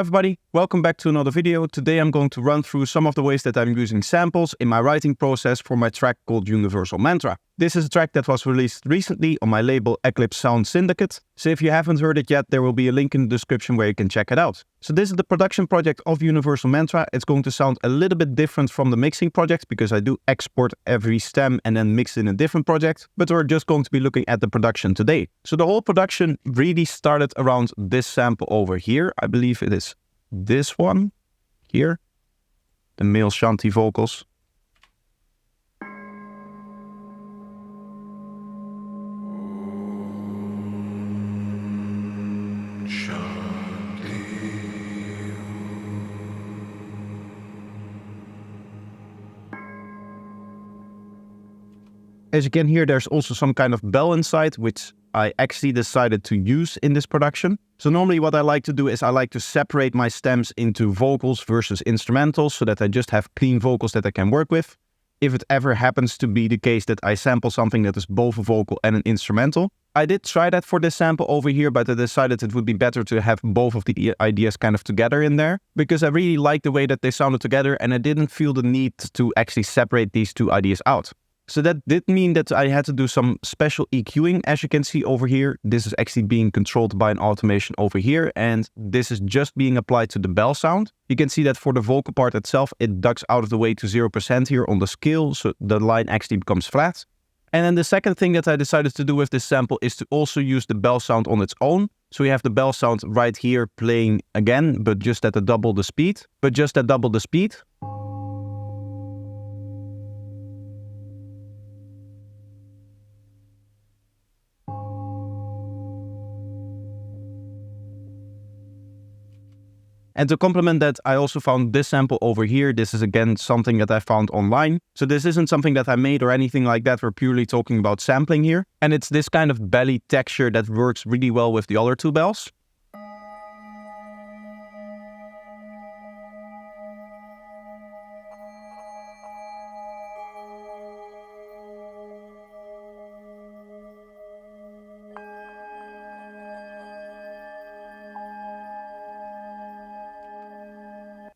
Hello everybody, welcome back to another video. Today I'm going to run through some of the ways that I'm using samples in my writing process for my track called Universal Mantra. This is a track that was released recently on my label Eclipse Sound Syndicate, so if you haven't heard it yet, there will be a link in the description where you can check it out. So this is the production project of Universal Mantra. It's going to sound a little bit different from the mixing project because I do export every stem and then mix it in a different project, but we're just going to be looking at the production today. So the whole production really started around this sample over here. I believe it is this one here, the male shanty vocals. As you can hear, there's also some kind of bell inside, which I actually decided to use in this production. So normally what I like to do is I like to separate my stems into vocals versus instrumentals so that I just have clean vocals that I can work with. If it ever happens to be the case that I sample something that is both a vocal and an instrumental. I did try that for this sample over here, but I decided it would be better to have both of the ideas kind of together in there because I really like the way that they sounded together and I didn't feel the need to actually separate these two ideas out. So that did mean that I had to do some special EQing, as you can see over here. This is actually being controlled by an automation over here, and this is just being applied to the bell sound. You can see that for the vocal part itself, it ducks out of the way to 0% here on the scale, so the line actually becomes flat. And then the second thing that I decided to do with this sample is to also use the bell sound on its own. So we have the bell sound right here playing again, but just at double the speed. And to complement that, I also found this sample over here. This is again something that I found online. So this isn't something that I made or anything like that. We're purely talking about sampling here. And it's this kind of belly texture that works really well with the other two bells.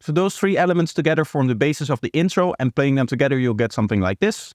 So those three elements together form the basis of the intro, and playing them together you'll get something like this.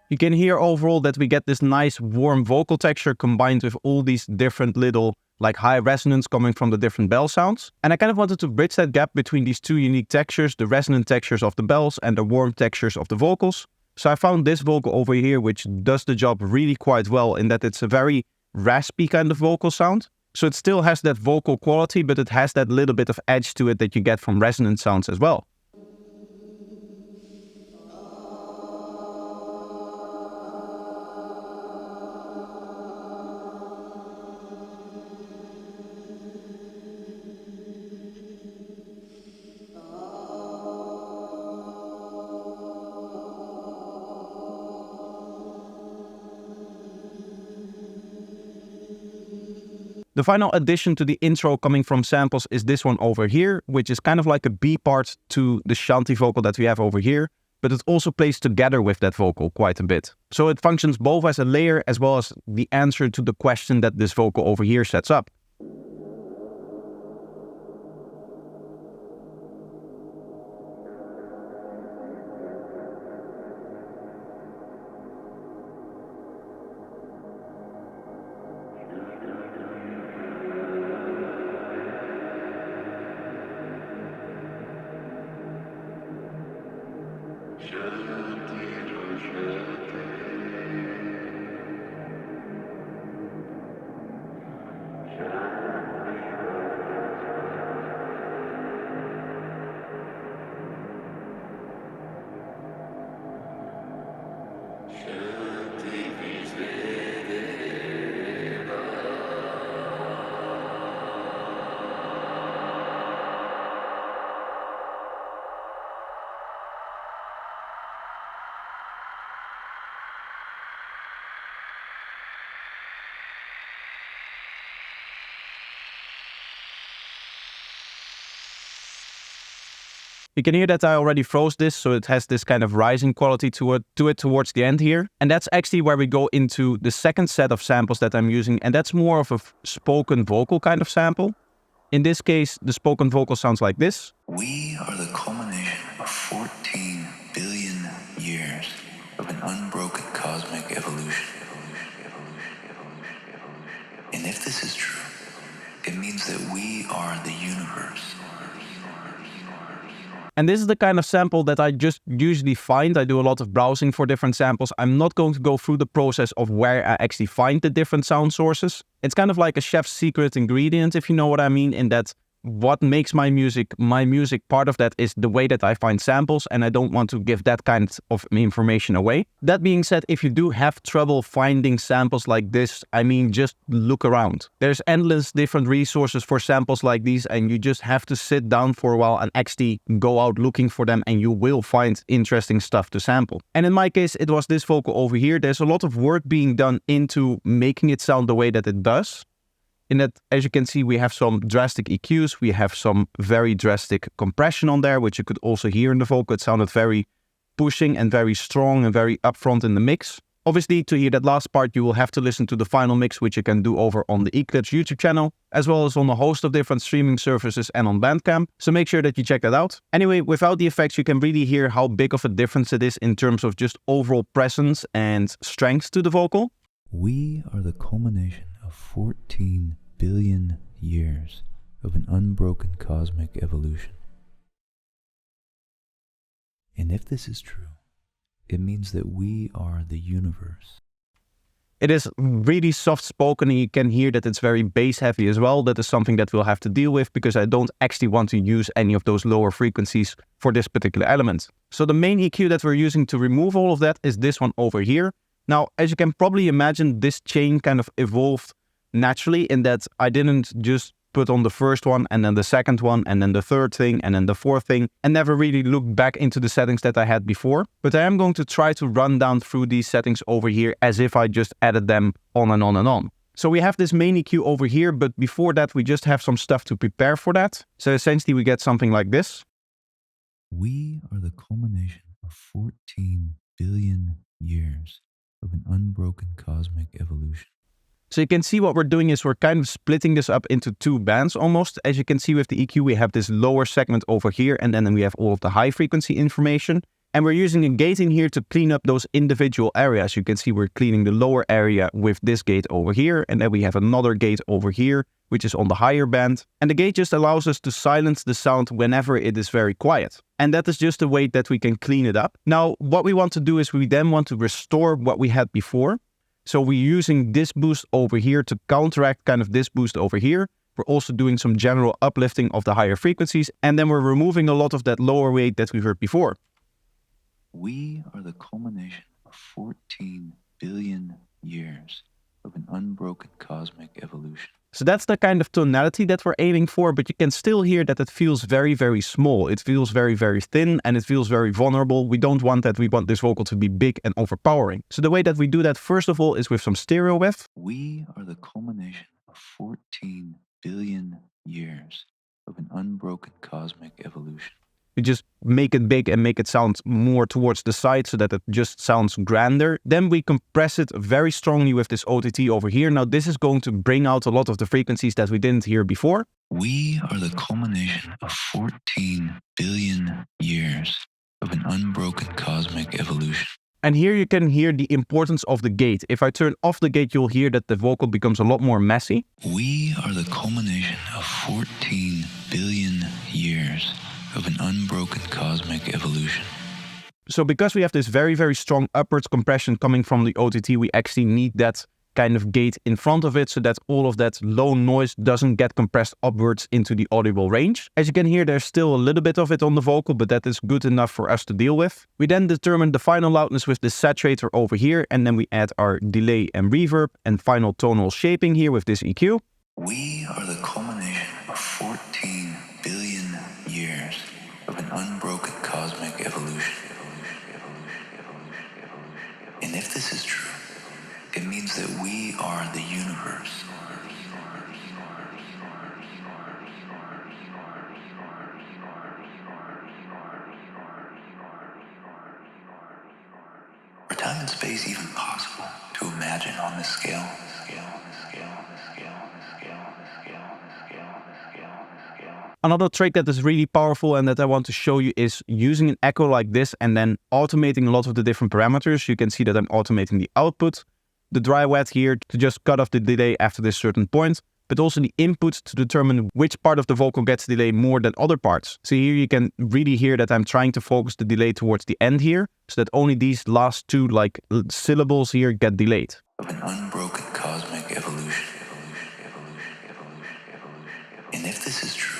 You can hear overall that we get this nice warm vocal texture combined with all these different little like high resonance coming from the different bell sounds. And I kind of wanted to bridge that gap between these two unique textures, the resonant textures of the bells and the warm textures of the vocals. So I found this vocal over here which does the job really quite well in that it's a very raspy kind of vocal sound. So it still has that vocal quality, but it has that little bit of edge to it that you get from resonant sounds as well. The final addition to the intro coming from samples is this one over here, which is kind of like a B part to the shanty vocal that we have over here, but it also plays together with that vocal quite a bit. So it functions both as a layer as well as the answer to the question that this vocal over here sets up. You can hear that I already froze this, so it has this kind of rising quality to it towards the end here. And that's actually where we go into the second set of samples that I'm using, and that's more of a spoken vocal kind of sample. In this case, the spoken vocal sounds like this. We are the culmination of 14 billion years of an unbroken cosmic evolution. And if this is true, it means that we are the universe. And this is the kind of sample that I just usually find. I do a lot of browsing for different samples. I'm not going to go through the process of where I actually find the different sound sources. It's kind of like a chef's secret ingredient, if you know what I mean, in that what makes my music, part of that is the way that I find samples, and I don't want to give that kind of information away. That being said, if you do have trouble finding samples like this, I mean, just look around. There's endless different resources for samples like these, and you just have to sit down for a while and actually go out looking for them, and you will find interesting stuff to sample. And in my case, it was this vocal over here. There's a lot of work being done into making it sound the way that it does. In that, as you can see, we have some drastic EQs, we have some very drastic compression on there, which you could also hear in the vocal. It sounded very pushing and very strong and very upfront in the mix. Obviously, to hear that last part, you will have to listen to the final mix, which you can do over on the Eclipse YouTube channel, as well as on a host of different streaming services and on Bandcamp. So make sure that you check that out. Anyway, without the effects, you can really hear how big of a difference it is in terms of just overall presence and strength to the vocal. We are the culmination of 14 billion years of an unbroken cosmic evolution. And if this is true, it means that we are the universe. It is really soft spoken, and you can hear that it's very bass heavy as well. That is something that we'll have to deal with because I don't actually want to use any of those lower frequencies for this particular element. So the main EQ that we're using to remove all of that is this one over here. Now, as you can probably imagine, this chain kind of evolved naturally in that I didn't just put on the first one and then the second one and then the third thing and then the fourth thing and never really looked back into the settings that I had before. But I am going to try to run down through these settings over here as if I just added them on and on and on. So we have this main EQ over here, but before that we just have some stuff to prepare for that. So essentially we get something like this. We are the culmination of 14 billion years of an unbroken cosmic evolution. So you can see what we're doing is we're kind of splitting this up into two bands almost. As you can see with the EQ, we have this lower segment over here, and then we have all of the high frequency information. And we're using a gating here to clean up those individual areas. You can see we're cleaning the lower area with this gate over here, and then we have another gate over here, which is on the higher band. And the gate just allows us to silence the sound whenever it is very quiet. And that is just a way that we can clean it up. Now, what we want to do is we then want to restore what we had before. So we're using this boost over here to counteract kind of this boost over here. We're also doing some general uplifting of the higher frequencies, and then we're removing a lot of that lower weight that we heard before. We are the culmination of 14 billion years of an unbroken cosmic evolution. So that's the kind of tonality that we're aiming for, but you can still hear that it feels very, very small. It feels very, very thin, and it feels very vulnerable. We don't want that. We want this vocal to be big and overpowering. So the way that we do that, first of all, is with some stereo width. We are the culmination of 14 billion years of an unbroken cosmic evolution. We just make it big and make it sound more towards the side so that it just sounds grander. Then we compress it very strongly with this OTT over here. Now this is going to bring out a lot of the frequencies that we didn't hear before. We are the culmination of 14 billion years of an unbroken cosmic evolution. And here you can hear the importance of the gate. If I turn off the gate, you'll hear that the vocal becomes a lot more messy. We are the culmination of 14 billion years of an unbroken cosmic evolution. So because we have this very, very strong upwards compression coming from the OTT, we actually need that kind of gate in front of it so that all of that low noise doesn't get compressed upwards into the audible range. As you can hear, there's still a little bit of it on the vocal, but that is good enough for us to deal with. We then determine the final loudness with the saturator over here, and then we add our delay and reverb and final tonal shaping here with this EQ. We are the culmination of 14 billion years of an unbroken cosmic evolution. And if this is true, it means that we are the universe. imagine on this scale. Another trick that is really powerful and that I want to show you is using an echo like this and then automating a lot of the different parameters. You can see that I'm automating the output, the dry wet here to just cut off the delay after this certain point, but also the input to determine which part of the vocal gets delay more than other parts. So here you can really hear that I'm trying to focus the delay towards the end here, so that only these last two syllables here get delayed. Of an unbroken cosmic evolution. And if this is true,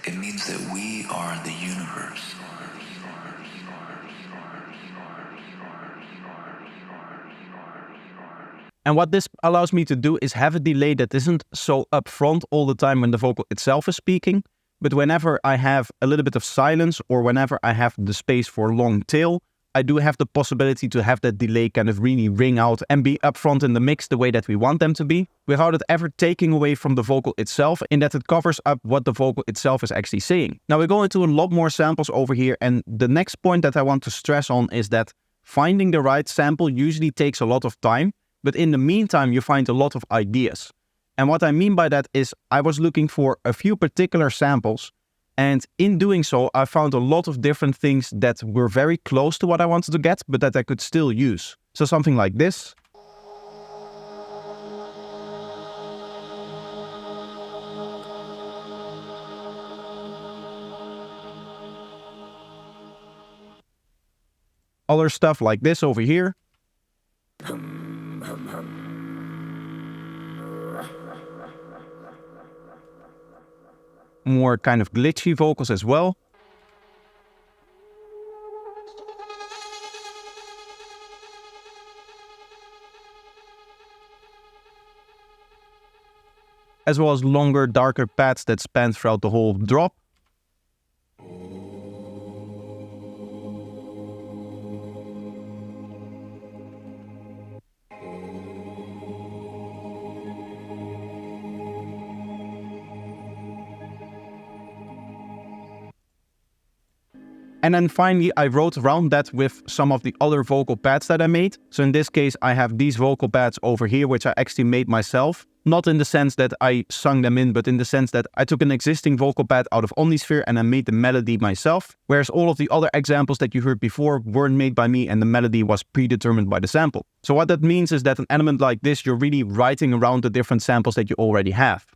it means that we are the universe. And what this allows me to do is have a delay that isn't so upfront all the time when the vocal itself is speaking, but whenever I have a little bit of silence or whenever I have the space for a long tail, I do have the possibility to have that delay kind of really ring out and be upfront in the mix the way that we want them to be, without it ever taking away from the vocal itself, in that it covers up what the vocal itself is actually saying. Now we go into a lot more samples over here, and the next point that I want to stress on is that finding the right sample usually takes a lot of time, but in the meantime you find a lot of ideas. And what I mean by that is I was looking for a few particular samples, and in doing so, I found a lot of different things that were very close to what I wanted to get, but that I could still use. So something like this. Other stuff like this over here. More kind of glitchy vocals as well. As well as longer, darker pads that span throughout the whole drop. And then finally, I wrote around that with some of the other vocal pads that I made. So in this case, I have these vocal pads over here, which I actually made myself. Not in the sense that I sung them in, but in the sense that I took an existing vocal pad out of Omnisphere and I made the melody myself. Whereas all of the other examples that you heard before weren't made by me and the melody was predetermined by the sample. So what that means is that an element like this, you're really writing around the different samples that you already have.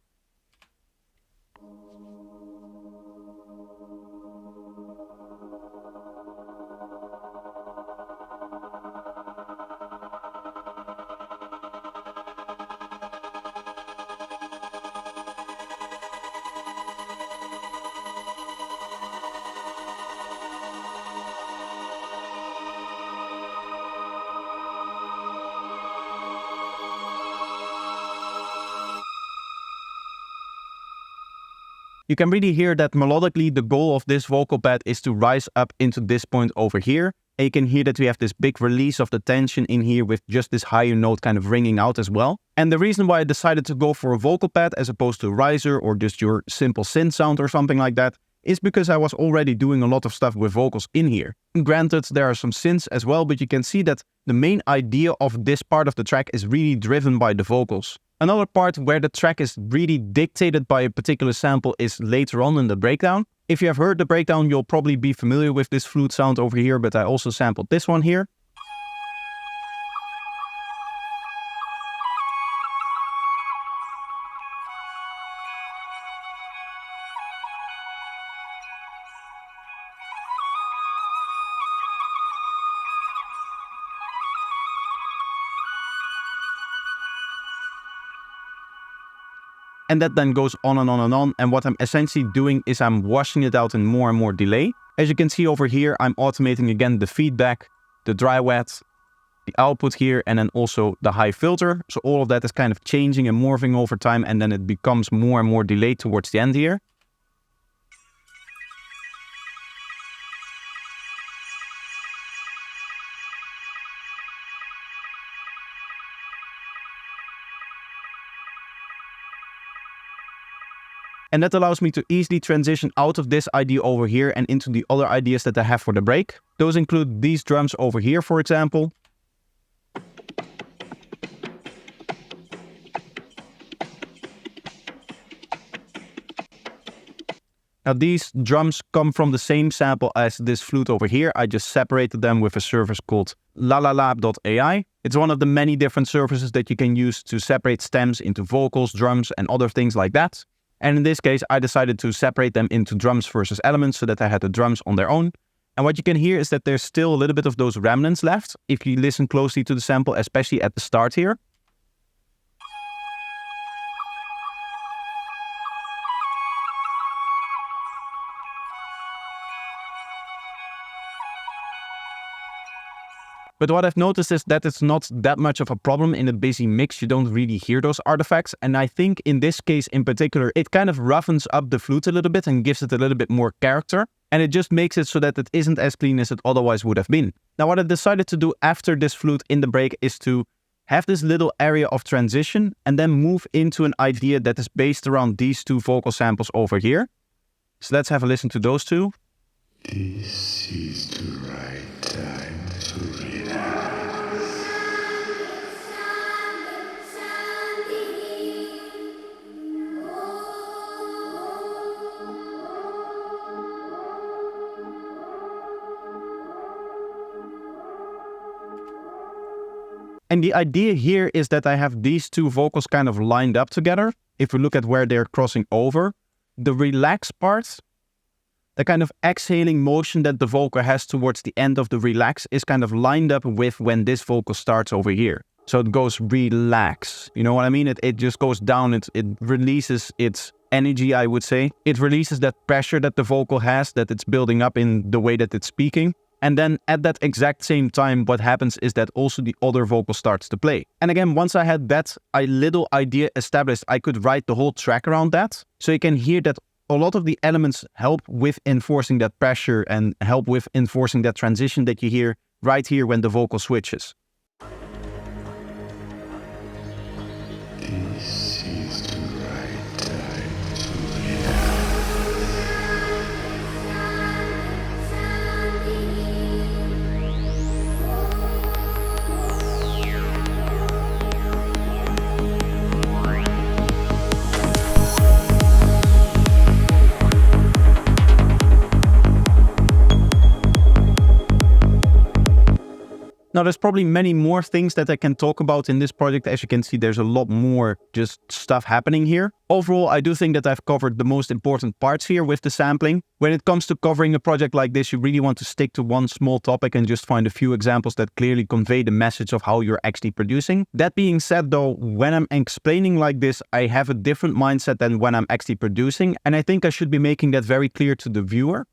You can really hear that melodically the goal of this vocal pad is to rise up into this point over here. And you can hear that we have this big release of the tension in here with just this higher note kind of ringing out as well. And the reason why I decided to go for a vocal pad as opposed to a riser or just your simple synth sound or something like that is because I was already doing a lot of stuff with vocals in here. Granted, there are some synths as well, but you can see that the main idea of this part of the track is really driven by the vocals. Another part where the track is really dictated by a particular sample is later on in the breakdown. If you have heard the breakdown, you'll probably be familiar with this flute sound over here, but I also sampled this one here. And that then goes on and on and on. And what I'm essentially doing is I'm washing it out in more and more delay. As you can see over here, I'm automating again the feedback, the dry wet, the output here, and then also the high filter. So all of that is kind of changing and morphing over time, and then it becomes more and more delayed towards the end here. And that allows me to easily transition out of this idea over here and into the other ideas that I have for the break. Those include these drums over here, for example. Now these drums come from the same sample as this flute over here. I just separated them with a service called lalalab.ai. It's one of the many different services that you can use to separate stems into vocals, drums, and other things like that. And in this case, I decided to separate them into drums versus elements so that I had the drums on their own. And what you can hear is that there's still a little bit of those remnants left if you listen closely to the sample, especially at the start here. But what I've noticed is that it's not that much of a problem in a busy mix. You don't really hear those artifacts. And I think in this case in particular, it kind of roughens up the flute a little bit and gives it a little bit more character. And it just makes it so that it isn't as clean as it otherwise would have been. Now what I decided to do after this flute in the break is to have this little area of transition and then move into an idea that is based around these two vocal samples over here. So let's have a listen to those two. This is the right time to relax. And the idea here is that I have these two vocals kind of lined up together. If we look at where they're crossing over, the relax part, the kind of exhaling motion that the vocal has towards the end of the relax is kind of lined up with when this vocal starts over here. So it goes relax. You know what I mean? It just goes down. It releases its energy, I would say. It releases that pressure that the vocal has, that it's building up in the way that it's speaking. And then at that exact same time, what happens is that also the other vocal starts to play. And again, once I had that little idea established, I could write the whole track around that. So you can hear that a lot of the elements help with enforcing that pressure and help with enforcing that transition that you hear right here when the vocal switches. This is the right time to relax. Now, there's probably many more things that I can talk about in this project. As you can see, there's a lot more just stuff happening here. Overall, I do think that I've covered the most important parts here with the sampling. When it comes to covering a project like this, you really want to stick to one small topic and just find a few examples that clearly convey the message of how you're actually producing. That being said though, when I'm explaining like this, I have a different mindset than when I'm actually producing. And I think I should be making that very clear to the viewer.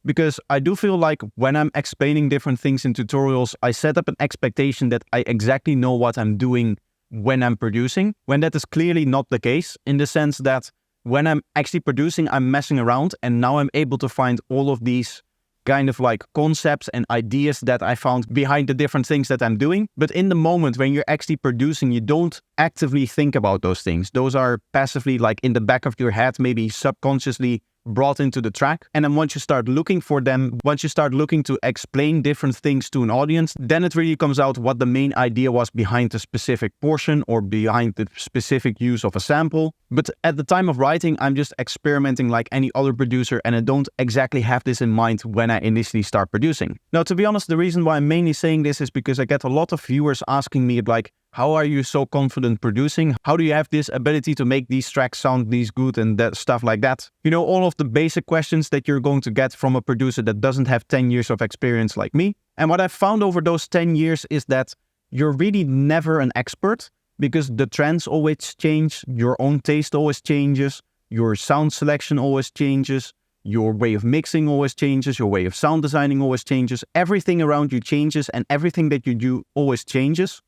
Because I do feel like when I'm explaining different things in tutorials, I set up an expectation that I exactly know what I'm doing when I'm producing, when that is clearly not the case, in the sense that when I'm actually producing, I'm messing around and now I'm able to find all of these kind of like concepts and ideas that I found behind the different things that I'm doing. But in the moment when you're actually producing, you don't actively think about those things. Those are passively like in the back of your head, maybe subconsciously brought into the track. And then once you start looking for them, once you start looking to explain different things to an audience, then it really comes out what the main idea was behind the specific portion or behind the specific use of a sample. But at the time of writing, I'm just experimenting like any other producer and I don't exactly have this in mind when I initially start producing. Now, to be honest, the reason why I'm mainly saying this is because I get a lot of viewers asking me like, how are you so confident producing? How do you have this ability to make these tracks sound these good and that stuff like that? You know, all of the basic questions that you're going to get from a producer that doesn't have 10 years of experience like me. And what I've found over those 10 years is that you're really never an expert because the trends always change, your own taste always changes, your sound selection always changes, your way of mixing always changes, your way of sound designing always changes, everything around you changes and everything that you do always changes.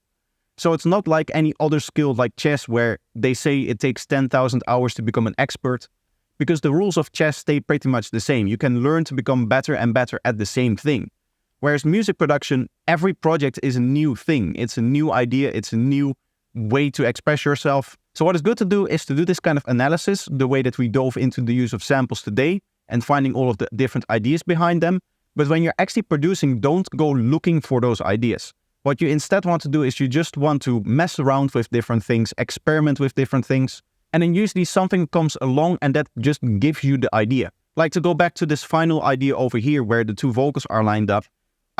So it's not like any other skill like chess where they say it takes 10,000 hours to become an expert, because the rules of chess stay pretty much the same. You can learn to become better and better at the same thing. Whereas music production, every project is a new thing. It's a new idea. It's a new way to express yourself. So what is good to do is to do this kind of analysis, the way that we dove into the use of samples today and finding all of the different ideas behind them. But when you're actually producing, don't go looking for those ideas. What you instead want to do is you just want to mess around with different things, experiment with different things, and then usually something comes along and that just gives you the idea. Like, to go back to this final idea over here where the two vocals are lined up,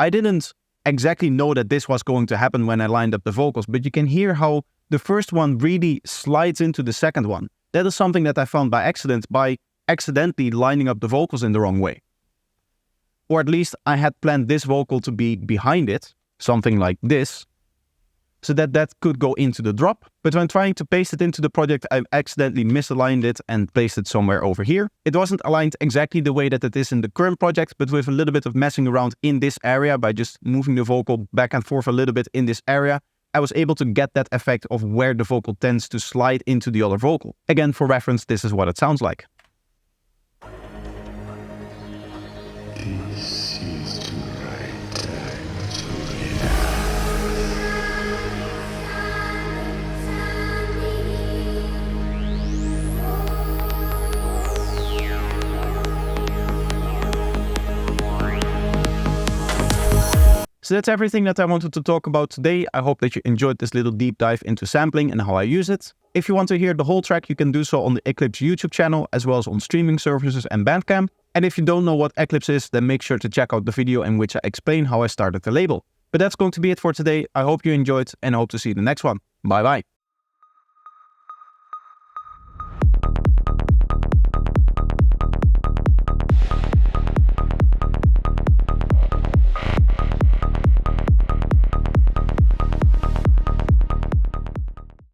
I didn't exactly know that this was going to happen when I lined up the vocals, but you can hear how the first one really slides into the second one. That is something that I found by accident, by accidentally lining up the vocals in the wrong way. Or at least I had planned this vocal to be behind it, something like this, so that that could go into the drop. But when trying to paste it into the project, I accidentally misaligned it and placed it somewhere over here. It wasn't aligned exactly the way that it is in the current project, but with a little bit of messing around in this area by just moving the vocal back and forth a little bit in this area, I was able to get that effect of where the vocal tends to slide into the other vocal. Again, for reference, this is what it sounds like. This is the right time to relax. So that's everything that I wanted to talk about today. I hope that you enjoyed this little deep dive into sampling and how I use it. If you want to hear the whole track, you can do so on the Eclipse YouTube channel, as well as on streaming services and Bandcamp. And if you don't know what Eclipse is, then make sure to check out the video in which I explain how I started the label. But that's going to be it for today. I hope you enjoyed and I hope to see you in the next one. Bye bye.